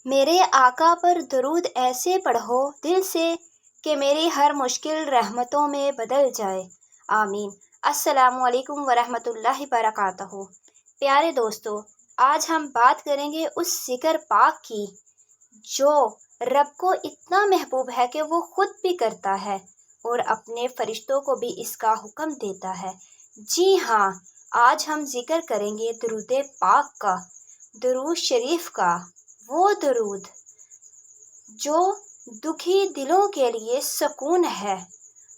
میرے آقا پر درود ایسے پڑھو دل سے کہ میری ہر مشکل رحمتوں میں بدل جائے، آمین۔ السلام علیکم ورحمۃ اللہ وبرکاتہ۔ پیارے دوستو، آج ہم بات کریں گے اس ذکر پاک کی جو رب کو اتنا محبوب ہے کہ وہ خود بھی کرتا ہے اور اپنے فرشتوں کو بھی اس کا حکم دیتا ہے۔ جی ہاں، آج ہم ذکر کریں گے درود پاک کا، درود شریف کا، وہ درود جو دکھی دلوں کے لیے سکون ہے،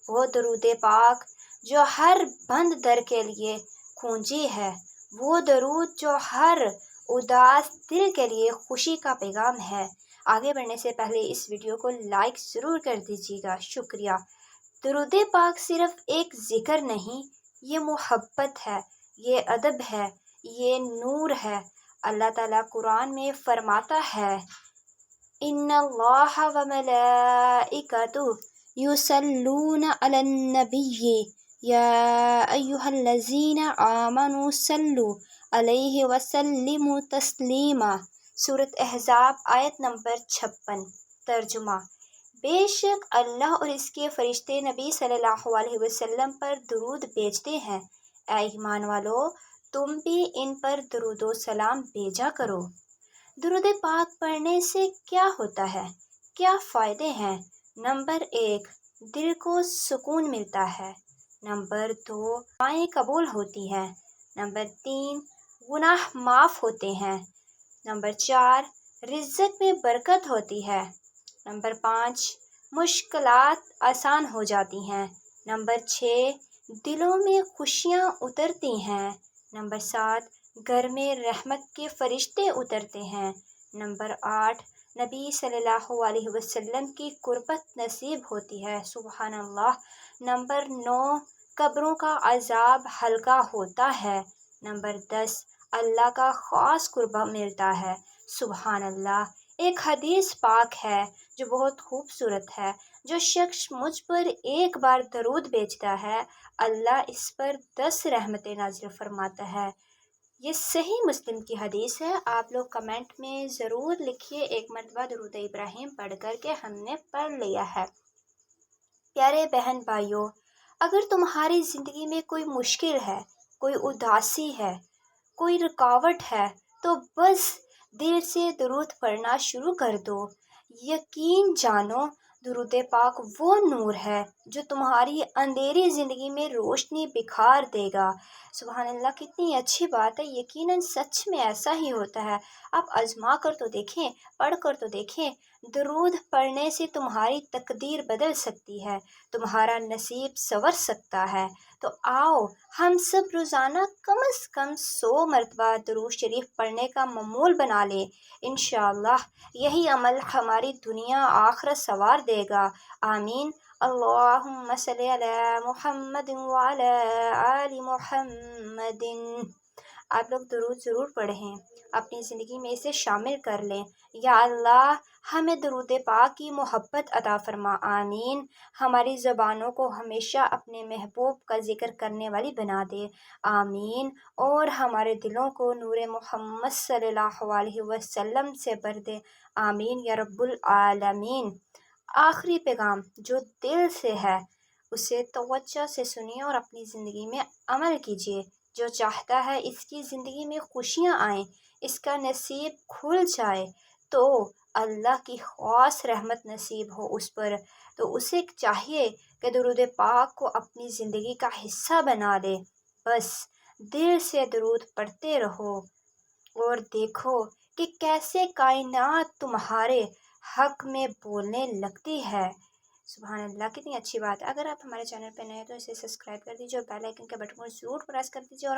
وہ درود پاک جو ہر بند در کے لیے کنجی ہے، وہ درود جو ہر اداس دل کے لیے خوشی کا پیغام ہے۔ آگے بڑھنے سے پہلے اس ویڈیو کو لائک ضرور کر دیجیے گا، شکریہ۔ درود پاک صرف ایک ذکر نہیں، یہ محبت ہے، یہ ادب ہے، یہ نور ہے۔ اللہ تعالیٰ قرآن میں فرماتا ہے، ان اللہ وملائکتہ یصلون علی النبی یا ایھا الذین آمنوا صلوا علیہ وسلموا تسلیما۔ سورۃ احزاب آیت نمبر 56۔ ترجمہ: بے شک اللہ اور اس کے فرشتے نبی صلی اللہ علیہ وسلم پر درود بھیجتے ہیں۔ اے ایمان والو، تم بھی ان پر درود و سلام بھیجا کرو۔ درود پاک پڑھنے سے کیا ہوتا ہے؟ کیا فائدے ہیں؟ نمبر 1، دل کو سکون ملتا ہے۔ نمبر 2، دعائیں قبول ہوتی ہیں۔ نمبر 3، گناہ معاف ہوتے ہیں۔ نمبر 4، رزق میں برکت ہوتی ہے۔ نمبر 5، مشکلات آسان ہو جاتی ہیں۔ نمبر 6، دلوں میں خوشیاں اترتی ہیں۔ نمبر 7، گھر میں رحمت کے فرشتے اترتے ہیں۔ نمبر 8، نبی صلی اللہ علیہ وسلم کی قربت نصیب ہوتی ہے، سبحان اللہ۔ نمبر 9، قبروں کا عذاب ہلکا ہوتا ہے۔ نمبر 10، اللہ کا خاص قرب ملتا ہے، سبحان اللہ۔ ایک حدیث پاک ہے جو بہت خوبصورت ہے، جو شخص مجھ پر ایک بار درود بھیجتا ہے، اللہ اس پر 10 رحمتیں نازل فرماتا ہے۔ یہ صحیح مسلم کی حدیث ہے۔ آپ لوگ کمنٹ میں ضرور لکھیے، ایک مرتبہ درود ابراہیم پڑھ کر کے ہم نے پڑھ لیا ہے۔ پیارے بہن بھائیوں، اگر تمہاری زندگی میں کوئی مشکل ہے، کوئی اداسی ہے، کوئی رکاوٹ ہے، تو بس دل سے درود پڑھنا شروع کر دو۔ یقین جانو، درود پاک وہ نور ہے جو تمہاری اندھیری زندگی میں روشنی بکھار دے گا۔ سبحان اللہ، کتنی اچھی بات ہے، یقیناً سچ میں ایسا ہی ہوتا ہے۔ آپ آزما کر تو دیکھیں، پڑھ کر تو دیکھیں۔ درود پڑھنے سے تمہاری تقدیر بدل سکتی ہے، تمہارا نصیب سنور سکتا ہے۔ تو آؤ ہم سب روزانہ کم از کم 100 مرتبہ درود شریف پڑھنے کا معمول بنا لیں۔ انشاءاللہ یہی عمل ہماری دنیا آخرت سنوار دے گا، آمین۔ اللہم صلی علی محمد وعلی آل محمد۔ آپ لوگ درود ضرور پڑھیں، اپنی زندگی میں اسے شامل کر لیں۔ یا اللہ ہمیں درود پاک کی محبت عطا فرما، آمین۔ ہماری زبانوں کو ہمیشہ اپنے محبوب کا ذکر کرنے والی بنا دے، آمین۔ اور ہمارے دلوں کو نور محمد صلی اللہ علیہ وسلم سے بھر دے، آمین یا رب العالمین۔ آخری پیغام جو دل سے ہے اسے توجہ سے سنیے اور اپنی زندگی میں عمل کیجیے۔ جو چاہتا ہے اس کی زندگی میں خوشیاں آئیں، اس کا نصیب کھل جائے، تو اللہ کی خاص رحمت نصیب ہو اس پر، تو اسے چاہیے کہ درود پاک کو اپنی زندگی کا حصہ بنا لے۔ بس دل سے درود پڑھتے رہو اور دیکھو کہ کیسے کائنات تمہارے حق میں بولنے لگتی ہے۔ سبحان اللہ، کتنی اچھی بات ہے۔ اگر آپ ہمارے چینل پہ نئے ہیں تو اسے سبسکرائب کر دیجیے اور بیل آئکن کے بٹن کو ضرور پریس کر دیجیے اور